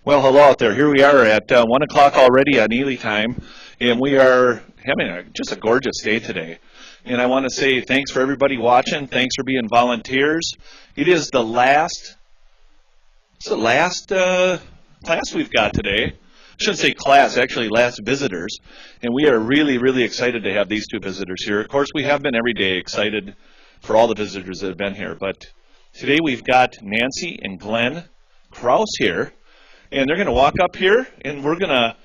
Well, hello out there. Here we are at 1 o'clock already on Ely time, and we are having just a gorgeous day today. And I want to say thanks for everybody watching. Thanks for being volunteers. It is the last class we've got today. I shouldn't say class, actually last visitors. And we are really, really excited to have these two visitors here. Of course, we have been every day excited for all the visitors that have been here. But today we've got Nancy and Glenn Krause here. And they're going to walk up here, and we're going to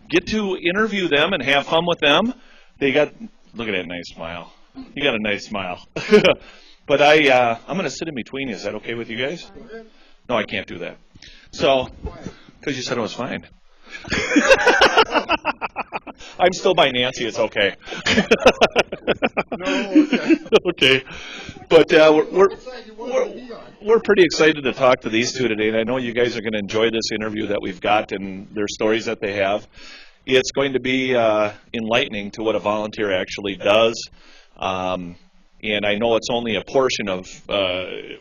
get to interview them and have fun with them. Look at that nice smile. You got a nice smile. But I'm going to sit in between you. Is that okay with you guys? No, I can't do that. So, because you said it was fine. I'm still by Nancy. It's okay. No, okay. But we're pretty excited to talk to these two today, and I know you guys are going to enjoy this interview that we've got and their stories that they have. It's going to be enlightening to what a volunteer actually does, and I know it's only a portion of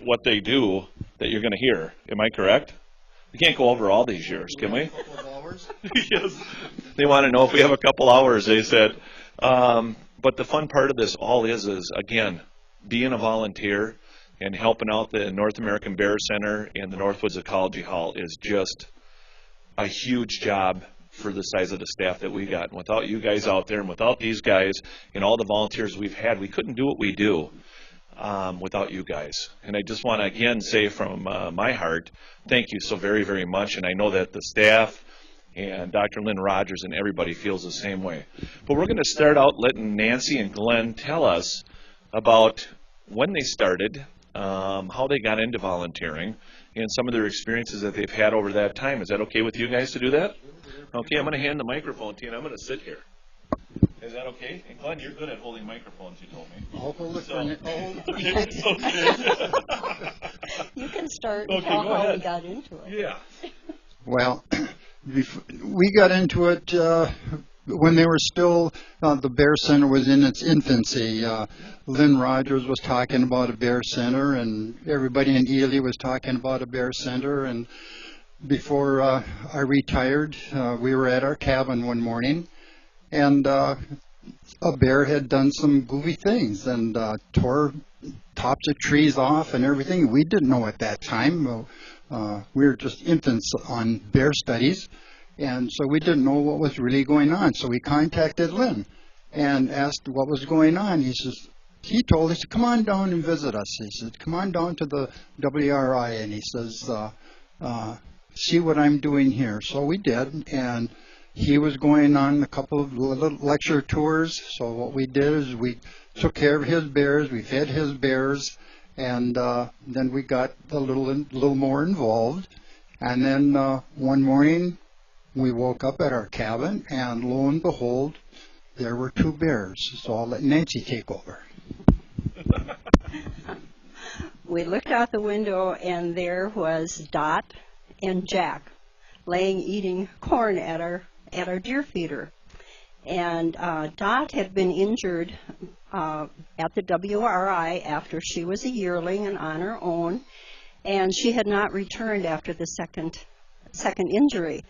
what they do that you're going to hear. Am I correct? We can't go over all these years, can we? A couple of hours? Yes. They want to know if we have a couple hours, they said. But the fun part of this all is again, being a volunteer and helping out the North American Bear Center and the Northwoods Ecology Hall is just a huge job for the size of the staff that we got. And without you guys out there and without these guys and all the volunteers we've had, we couldn't do what we do without you guys. And I just want to again say from my heart, thank you so very, very much. And I know that the staff and Dr. Lynn Rogers and everybody feels the same way. But we're going to start out letting Nancy and Glenn tell us about when they started, how they got into volunteering, and some of their experiences that they've had over that time. Is that okay with you guys to do that? Okay, I'm going to hand the microphone to you, and I'm going to sit here. Is that okay? And Glenn, you're good at holding microphones, you told me. I'll hold it So- for Okay. You can start Okay, and tell go how ahead. we got into it. Yeah. Well, we got into it when they were still, the Bear Center was in its infancy. Lynn Rogers was talking about a Bear Center, and everybody in Ely was talking about a Bear Center. And before I retired, we were at our cabin one morning, and a bear had done some goofy things and tore tops of trees off and everything. We didn't know at that time. We were just infants on bear studies, and so we didn't know what was really going on. So we contacted Lynn and asked what was going on. He told us, come on down and visit us. He said, come on down to the WRI, and he says, see what I'm doing here. So we did, and he was going on a couple of little lecture tours. So what we did is we took care of his bears, we fed his bears, and then we got a little more involved. And then one morning we woke up at our cabin, and lo and behold, there were two bears. So I'll let Nancy take over. We looked out the window, and there was Dot and Jack eating corn at our deer feeder. And Dot had been injured at the WRI after she was a yearling and on her own, and she had not returned after the second injury.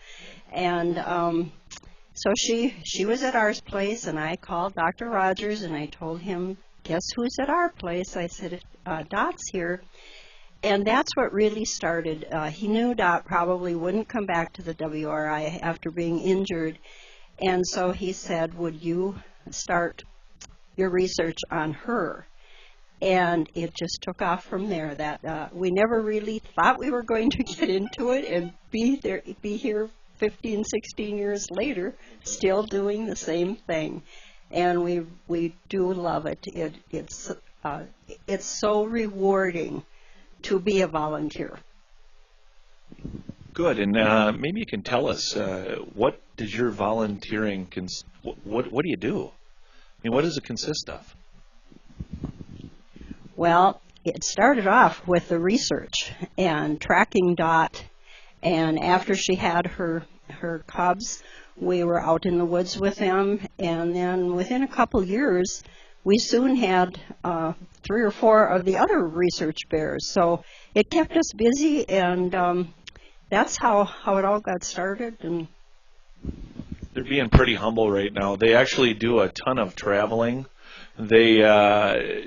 And so she was at our place, and I called Dr. Rogers, and I told him, guess who's at our place? I said, Dot's here. And that's what really started. He knew Dot probably wouldn't come back to the WRI after being injured, and so he said, would you start your research on her? And it just took off from there. That we never really thought we were going to get into it and be here 15, 16 years later, still doing the same thing. And we do love it. It's so rewarding to be a volunteer. Good, and maybe you can tell us what does your volunteering what do you do? I mean, what does it consist of? Well, it started off with the research and tracking Dot, and after she had her cubs, we were out in the woods with them, and then within a couple years, we soon had 3 or 4 of the other research bears. So it kept us busy, and that's how it all got started. And They're being pretty humble right now. They actually do a ton of traveling. They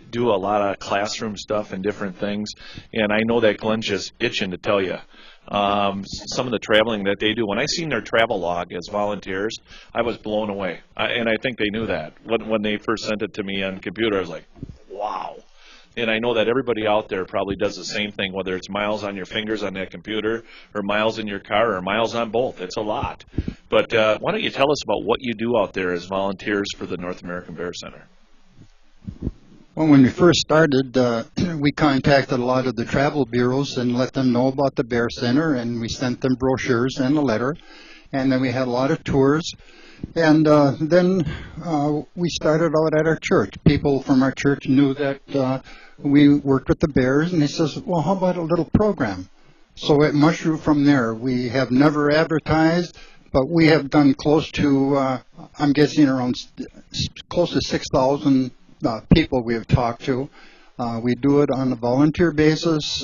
do a lot of classroom stuff and different things. And I know that Glenn's just itching to tell you some of the traveling that they do. When I seen their travel log as volunteers, I was blown away. And I think they knew that. When they first sent it to me on computer, I was like, wow. And I know that everybody out there probably does the same thing, whether it's miles on your fingers on that computer or miles in your car or miles on both. It's a lot. But why don't you tell us about what you do out there as volunteers for the North American Bear Center? Well, when we first started, we contacted a lot of the travel bureaus and let them know about the Bear Center, and we sent them brochures and a letter. And then we had a lot of tours. And then we started out at our church. People from our church knew that we worked with the bears, and he says, well, how about a little program? So it mushroomed from there. We have never advertised, but we have done close to, I'm guessing around close to 6,000 people we have talked to. We do it on a volunteer basis.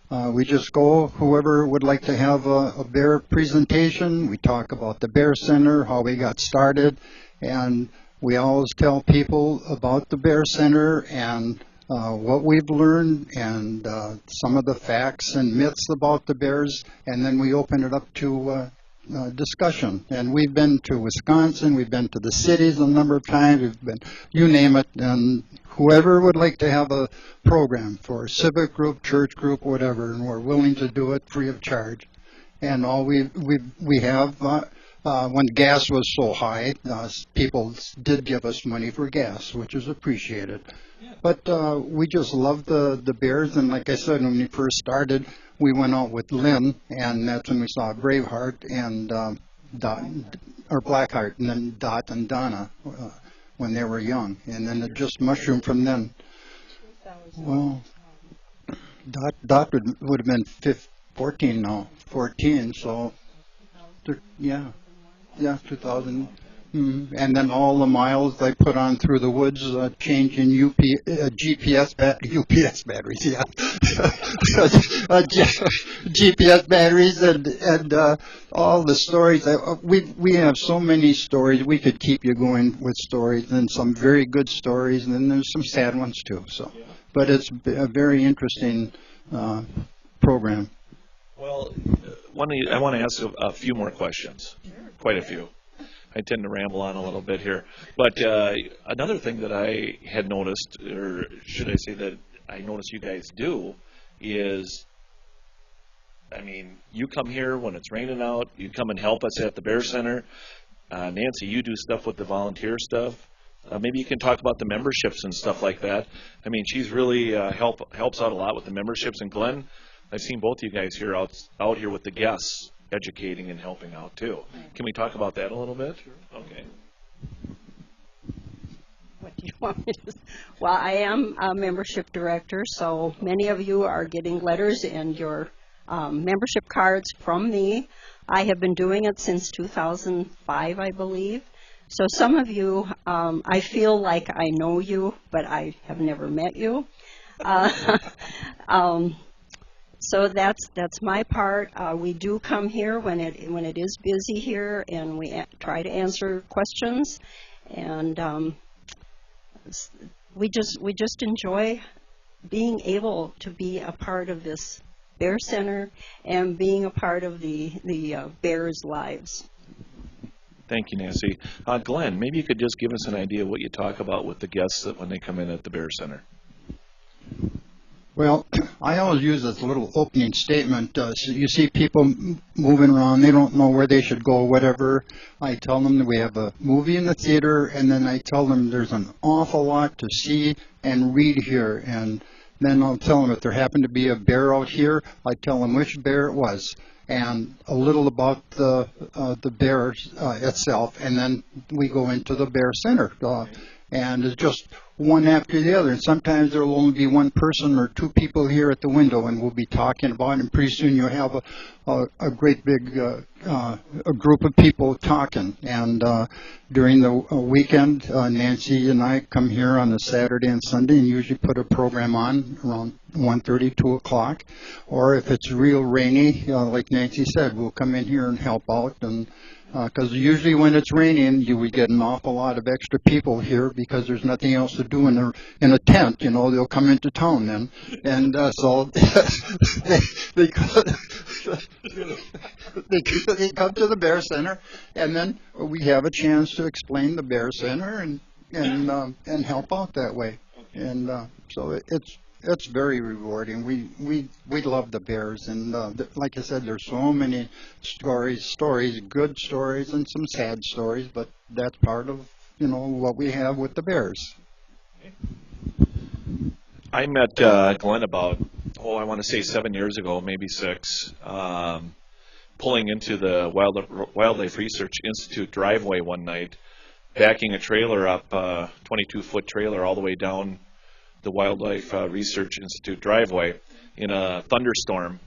We just go, whoever would like to have a bear presentation. We talk about the Bear Center, how we got started, and we always tell people about the Bear Center and what we've learned and some of the facts and myths about the bears, and then we open it up to discussion. And we've been to Wisconsin, we've been to the cities a number of times, we've been, you name it, and whoever would like to have a program for a civic group, church group, whatever, and we're willing to do it free of charge. And all we have, when gas was so high, people did give us money for gas, which is appreciated. But we just love the bears, and like I said, when we first started, we went out with Lynn, and that's when we saw Braveheart and Dot, or Blackheart, and then Dot and Donna when they were young, and then it just mushroomed from then. Well, Dot would have been 14 now, 14, so yeah, 2000. And then all the miles I put on through the woods, changing UPS batteries, yeah, GPS batteries, and all the stories. We have so many stories. We could keep you going with stories, and some very good stories, and then there's some sad ones too. So, but it's a very interesting program. Well, I want to ask a few more questions, quite a few. I tend to ramble on a little bit here. But another thing that I had noticed, or should I say that I notice you guys do, is, I mean, you come here when it's raining out, you come and help us at the Bear Center. Nancy, you do stuff with the volunteer stuff. Maybe you can talk about the memberships and stuff like that. I mean, she's really helps out a lot with the memberships. And Glenn, I've seen both of you guys here out here with the guests, educating and helping out too. Can we talk about that a little bit? Sure. Okay. what do you want me to say? Well, I am a membership director, so many of you are getting letters and your membership cards from me. I have been doing it since 2005, I believe. So some of you, I feel like I know you, but I have never met you. So that's my part. We do come here when it is busy here, and we try to answer questions, and we just enjoy being able to be a part of this Bear Center and being a part of the Bears' lives. Thank you, Nancy. Glenn, maybe you could just give us an idea of what you talk about with the guests that when they come in at the Bear Center. Well, I always use this little opening statement. So you see people moving around, they don't know where they should go, whatever. I tell them that we have a movie in the theater, and then I tell them there's an awful lot to see and read here. And then I'll tell them if there happened to be a bear out here, I tell them which bear it was, and a little about the bear itself, and then we go into the Bear Center. And it's just one after the other. And sometimes there will only be one person or two people here at the window, and we'll be talking about it, and pretty soon you'll have a great big a group of people talking. And during the weekend, Nancy and I come here on a Saturday and Sunday and usually put a program on around 1:30, 2 o'clock. Or if it's real rainy, like Nancy said, we'll come in here and help out. And because usually when it's raining, we get an awful lot of extra people here because there's nothing else to do in a tent. They'll come into town then, and so they come to the Bear Center, and then we have a chance to explain the Bear Center and help out that way. And so it's very rewarding. We love the bears, and like I said, there's so many stories, good stories, and some sad stories. But that's part of what we have with the bears. I met Glenn about I want to say 7 years ago, maybe 6, pulling into the Wildlife Research Institute driveway one night, backing a trailer up, 22-foot trailer all the way down the Wildlife Research Institute driveway in a thunderstorm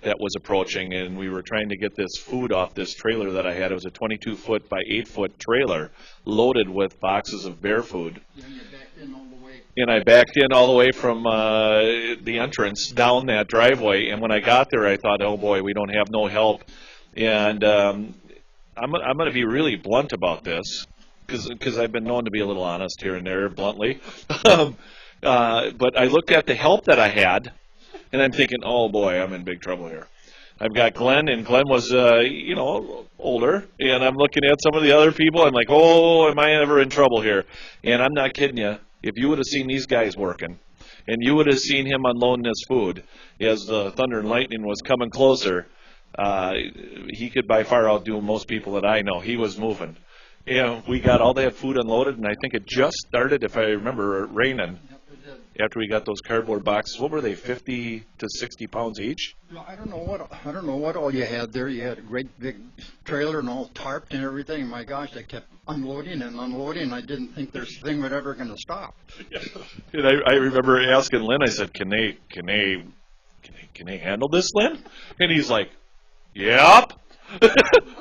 that was approaching, and we were trying to get this food off this trailer that I had. It was a 22-foot by 8-foot trailer loaded with boxes of bear food. And I backed in all the way from the entrance down that driveway, and when I got there, I thought, oh boy, we don't have no help. And I'm going to be really blunt about this, because I've been known to be a little honest here and there, bluntly. But I looked at the help that I had, and I'm thinking, oh boy, I'm in big trouble here. I've got Glenn, and Glenn was, older, and I'm looking at some of the other people. I'm like, oh, am I ever in trouble here? And I'm not kidding you. If you would have seen these guys working, and you would have seen him unloading his food as the thunder and lightning was coming closer, he could by far outdo most people that I know. He was moving. We got all that food unloaded, and I think it just started, if I remember, raining. After we got those cardboard boxes. What were they, 50 to 60 pounds each? I don't know what all you had there. You had a great big trailer and all tarped and everything. My gosh, they kept unloading and unloading. I didn't think this thing was ever going to stop. And I remember asking Lynn, I said, can they handle this, Lynn? And he's like, yep.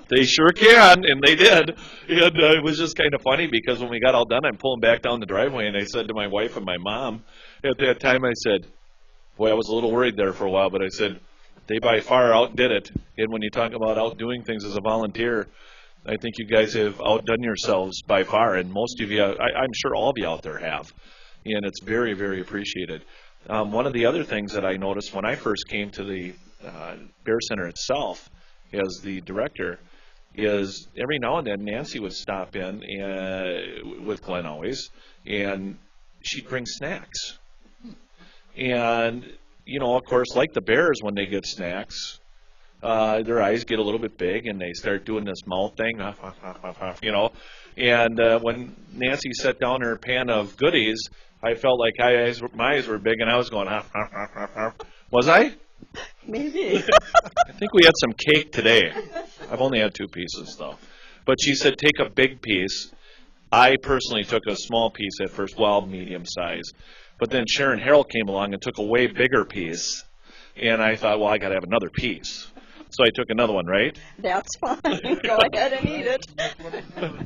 They sure can, and they did. And it was just kind of funny because when we got all done, I'm pulling back down the driveway, and I said to my wife and my mom at that time, I said, boy, I was a little worried there for a while, but I said, they by far outdid it. And when you talk about outdoing things as a volunteer, I think you guys have outdone yourselves by far, and most of you, I'm sure all of you out there have, and it's very, very appreciated. One of the other things that I noticed when I first came to the Bear Center itself as the director is every now and then Nancy would stop in with Glenn always, and she'd bring snacks. And, of course, like the bears, when they get snacks, their eyes get a little bit big, and they start doing this mouth thing, And when Nancy set down her pan of goodies, I felt like my eyes were big, and I was going, Was I? Maybe. I think we had some cake today. I've only had 2 pieces, though. But she said, take a big piece. I personally took a small piece at first, medium size. But then Sharon Harrell came along and took a way bigger piece. And I thought, I got to have another piece. So I took another one, right? That's fine. Go ahead and eat it.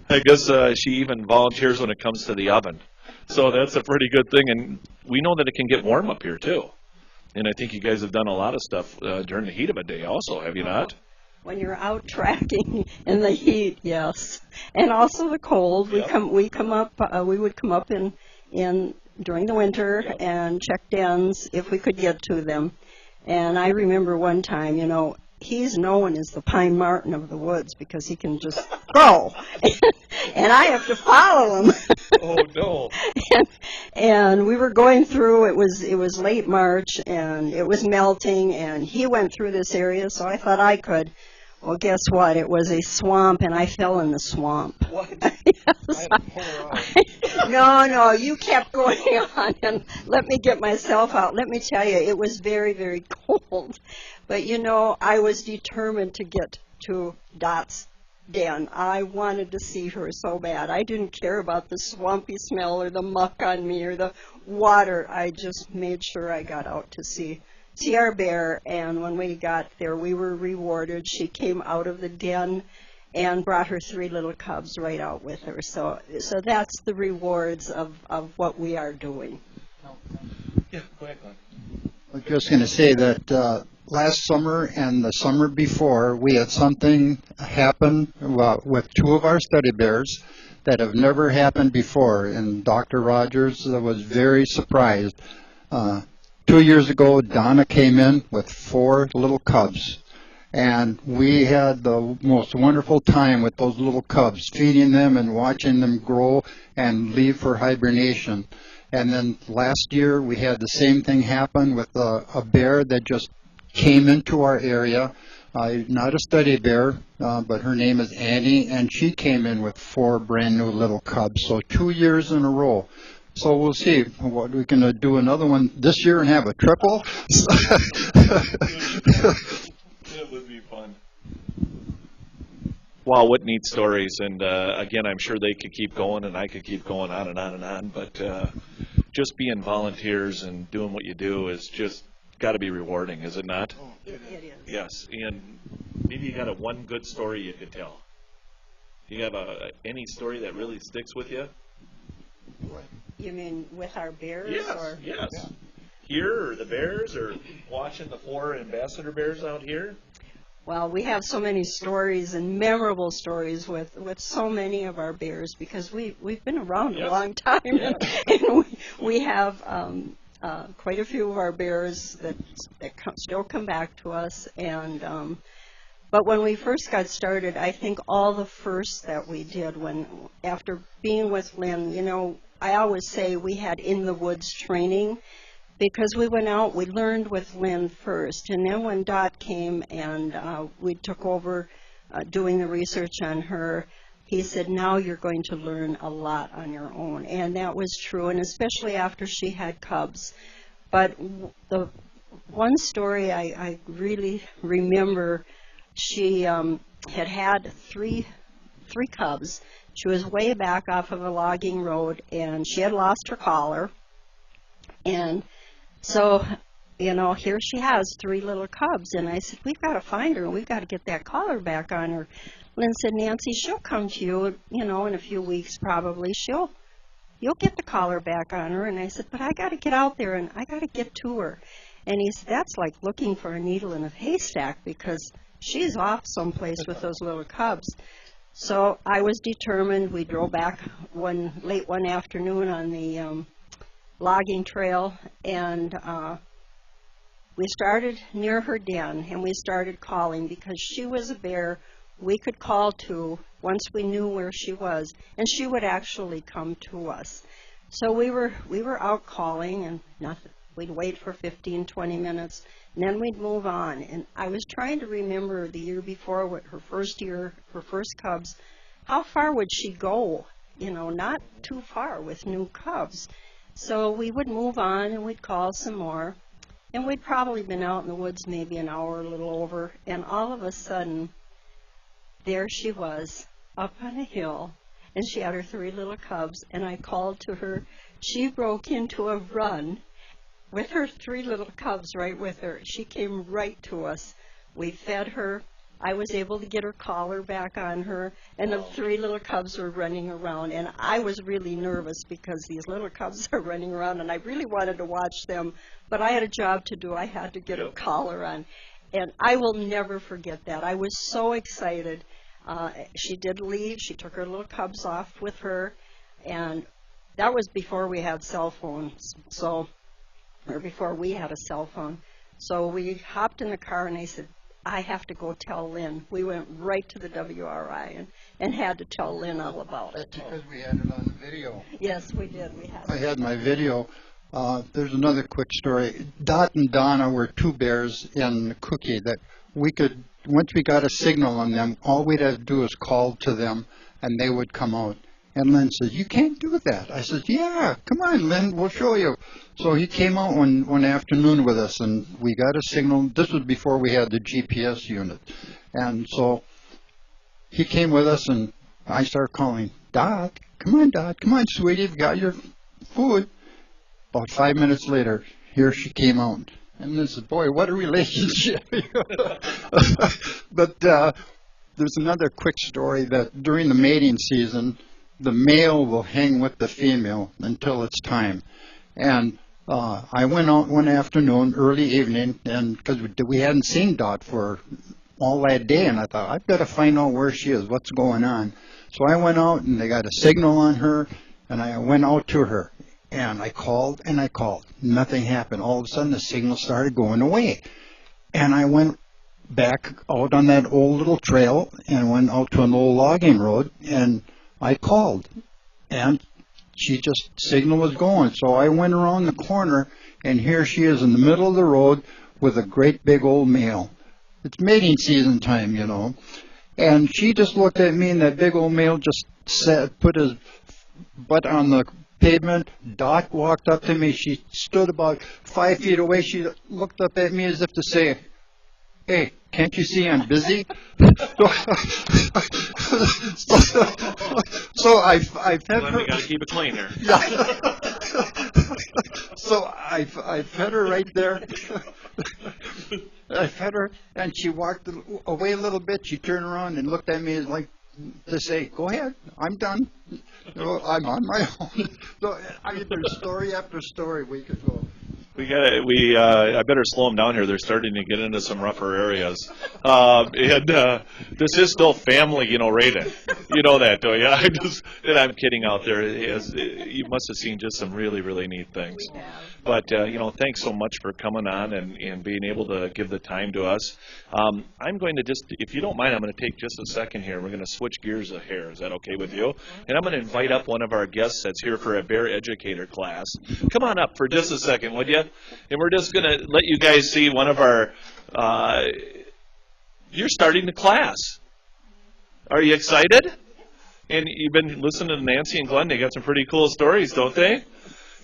I guess she even volunteers when it comes to the oven. So that's a pretty good thing. And we know that it can get warm up here, too. And I think you guys have done a lot of stuff during the heat of a day also, have you not? When you're out tracking in the heat, yes. And also the cold. Yep. We would come up in during the winter and check dens if we could get to them. And I remember one time, he's known as the Pine Marten of the woods because he can just go. And I have to follow him. Oh, no. and we were going through, it was late March, and it was melting, and he went through this area, so I thought I could. Well, guess what? It was a swamp, and I fell in the swamp. What? Yes. No, you kept going on, and let me get myself out. Let me tell you, it was very, very cold. But, I was determined to get to Dot's den. I wanted to see her so bad. I didn't care about the swampy smell or the muck on me or the water. I just made sure I got out to see see our bear, and when we got there, we were rewarded. She came out of the den and brought her 3 little cubs right out with her. So that's the rewards of what we are doing. Yeah, go ahead, Glenn. I was just going to say that last summer and the summer before, we had something happen with 2 of our study bears that have never happened before, and Dr. Rogers was very surprised. 2 years ago, Donna came in with 4 little cubs, and we had the most wonderful time with those little cubs, feeding them and watching them grow and leave for hibernation. And then last year, we had the same thing happen with a bear that just came into our area. Not a study bear, but her name is Annie, and she came in with 4 brand new little cubs. So 2 years in a row. So we'll see what we can do another one this year and have a triple. It would be fun. Wow, what neat stories. And again, I'm sure they could keep going, and I could keep going on and on and on. But just being volunteers and doing what you do is just got to be rewarding, is it not? It is. Yes. And maybe you got one good story you could tell. Do you have any story that really sticks with you? You mean with our bears? Yes. Or? Yes. Yeah. Here, or the bears, or watching the 4 ambassador bears out here? Well, we have so many stories and memorable stories with so many of our bears because we've been around a long time, and we have quite a few of our bears that still come back to us. And but when we first got started, I think all the first that we did after being with Lynn, you know, I always say we had in the woods training. Because we went out, we learned with Lynn first, and then when Dot came and we took over doing the research on her, he said, now you're going to learn a lot on your own. And that was true, and especially after she had cubs. But the one story I really remember, she had 3 cubs. She was way back off of a logging road, and she had lost her collar. And so, you know, here she has 3 little cubs, and I said, we've got to find her, and we've got to get that collar back on her. Lynn said, Nancy, she'll come to you, you know, in a few weeks probably. You'll get the collar back on her. And I said, but I got to get out there, and I got to get to her. And he said, that's like looking for a needle in a haystack because she's off someplace with those little cubs. So I was determined. We drove back late one afternoon on the logging trail, and we started near her den, and we started calling because she was a bear we could call to once we knew where she was, and she would actually come to us. So we were out calling, and nothing. We'd wait for 15, 20 minutes, and then we'd move on. And I was trying to remember the year before, what her first cubs, how far would she go? You know, not too far with new cubs. So we would move on, and we'd call some more, and we'd probably been out in the woods maybe an hour, a little over, and all of a sudden, there she was, up on a hill, and she had her 3 little cubs, and I called to her. She broke into a run with her 3 little cubs right with her. She came right to us. We fed her. I was able to get her collar back on her, and the 3 little cubs were running around. And I was really nervous because these little cubs are running around, and I really wanted to watch them, but I had a job to do. I had to get her collar on. And I will never forget that. I was so excited. She did leave. She took her little cubs off with her, and that was before we had cell phones, or before we had a cell phone. So we hopped in the car, and I said, I have to go tell Lynn. We went right to the WRI and had to tell Lynn all about it. Because we had it on video. Yes, we did. I had my video. There's another quick story. Dot and Donna were 2 bears in Cookie that we could, once we got a signal on them, all we'd have to do is call to them, and they would come out. And Lynn says, you can't do that. I said, yeah, come on, Lynn, we'll show you. So he came out one afternoon with us, and we got a signal. This was before we had the GPS unit. And so he came with us, and I started calling, Dot, come on, sweetie, you've got your food. About 5 minutes later, here she came out. And this is, boy, what a relationship. But there's another quick story that during the mating season, the male will hang with the female until it's time. And I went out one afternoon, early evening, and because we hadn't seen Dot for all that day, and I thought, I've got to find out where she is, what's going on. So I went out, and they got a signal on her, and I went out to her. And I called and I called. Nothing happened. All of a sudden, the signal started going away. And I went back out on that old little trail and went out to an old logging road, and I called. And signal was going. So I went around the corner, and here she is in the middle of the road with a great big old male. It's mating season time, you know. And she just looked at me, and that big old male just put his butt on the pavement. Dot walked up to me. She stood about 5 feet away. She looked up at me as if to say, "Hey, can't you see I'm busy?" So I've fed her. We got to keep it clean here. Yeah. So I fed her right there. I fed her, and she walked away a little bit. She turned around and looked at me like to say, "Go ahead, I'm done. I'm on my own." So there's story after story we could go. I better slow them down here. They're starting to get into some rougher areas. This is still family, rated. You know that, don't you? I'm kidding out there. You must have seen just some really, really neat things. But, thanks so much for coming on and being able to give the time to us. I'm going to if you don't mind, I'm going to take just a second here. We're going to switch gears a hair. Is that okay with you? And I'm going to invite up one of our guests that's here for a Bear Educator class. Come on up for just a second, would you? And we're just going to let you guys see one of our, you're starting the class. Are you excited? And you've been listening to Nancy and Glenn. They got some pretty cool stories, don't they?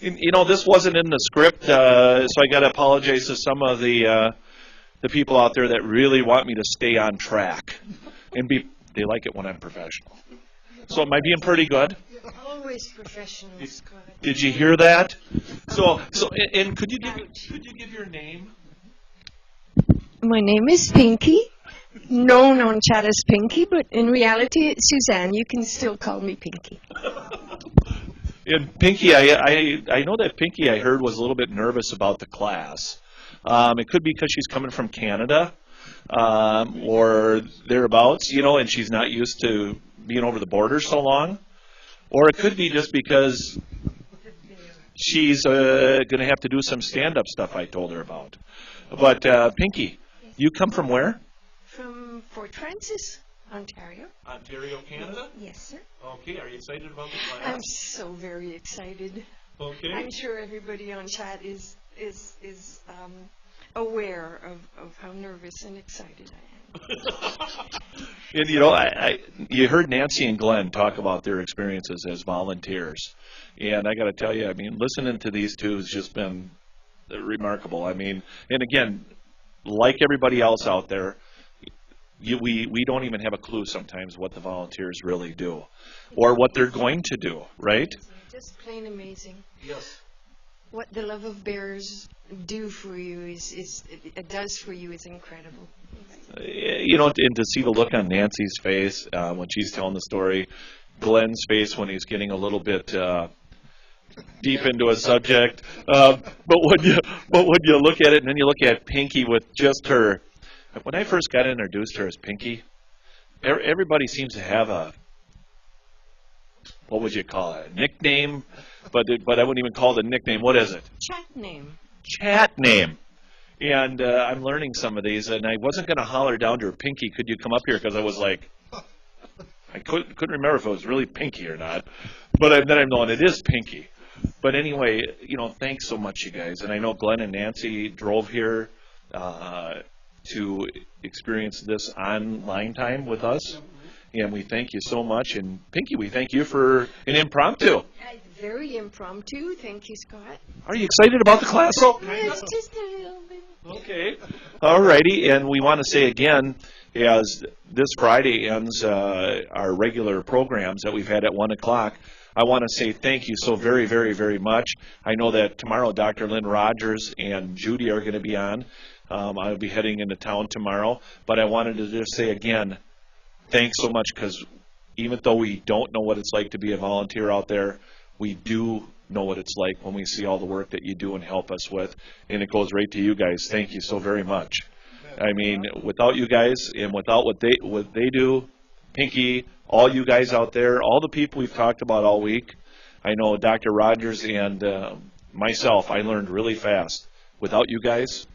This wasn't in the script, so I got to apologize to some of the people out there that really want me to stay on track. And they like it when I'm professional. So am I being pretty good? You're always professional, Scott. Did you hear that? And could you give your name? My name is Pinky, known on chat as Pinky, but in reality it's Suzanne. You can still call me Pinky. And Pinky, I know that Pinky, I heard, was a little bit nervous about the class. It could be because she's coming from Canada or thereabouts, and she's not used to being over the border so long. Or it could be just because she's going to have to do some stand-up stuff I told her about. But, Pinky, you come from where? From Fort Frances, Ontario. Ontario, Canada? Yes, sir. Okay, are you excited about the class? I'm so very excited. Okay. I'm sure everybody on chat is aware of how nervous and excited I am. And you heard Nancy and Glenn talk about their experiences as volunteers, and I got to tell you, listening to these two has just been remarkable. And again, like everybody else out there, we don't even have a clue sometimes what the volunteers really do, or what they're going to do. Right? Just plain amazing. Yes. What the love of bears do for you it does for you is incredible. And to see the look on Nancy's face when she's telling the story, Glenn's face when he's getting a little bit deep into a subject, but when you look at it, and then you look at Pinky with just her. When I first got introduced to her as Pinky, everybody seems to have a, what would you call it, a nickname, but I wouldn't even call it a nickname. What is it? Chat name. Chat name. And I'm learning some of these, and I wasn't going to holler down to her, Pinky, could you come up here? Because I was like, I couldn't remember if it was really Pinky or not. But then I'm knowing it is Pinky. But anyway, thanks so much, you guys. And I know Glenn and Nancy drove here to experience this online time with us. And we thank you so much. And Pinky, we thank you for an impromptu. Very impromptu. Thank you, Scott. Are you excited about the class? Yes, just a little bit. Okay. All righty. And we want to say again, as this Friday ends our regular programs that we've had at 1 o'clock, I want to say thank you so very, very, very much. I know that tomorrow Dr. Lynn Rogers and Judy are going to be on. I'll be heading into town tomorrow, but I wanted to just say again, thanks so much, because even though we don't know what it's like to be a volunteer out there, we do know what it's like when we see all the work that you do and help us with, and it goes right to you guys. Thank you so very much. I mean, without you guys and without what they do, Pinky, all you guys out there, all the people we've talked about all week, I know Dr. Rogers and myself, I learned really fast. Without you guys,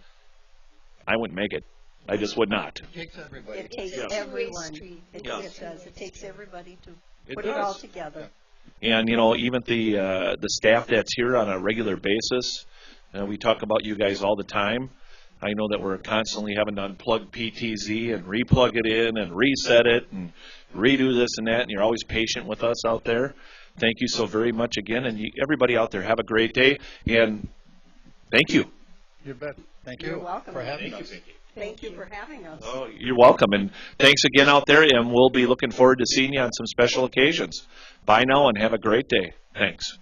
I wouldn't make it. I just would not. It takes everybody. It takes Yes. everyone. It Yes. does. It takes everybody to It put it all does. together. And, you know, even the staff that's here on a regular basis, we talk about you guys all the time. I know that we're constantly having to unplug PTZ and replug it in and reset it and redo this and that, and you're always patient with us out there. Thank you so very much again, and everybody out there, have a great day, and thank you. You bet. Thank you. You're welcome. For having us. Thank you for having us. Oh, you're welcome, and thanks again out there, and we'll be looking forward to seeing you on some special occasions. Bye now, and have a great day. Thanks.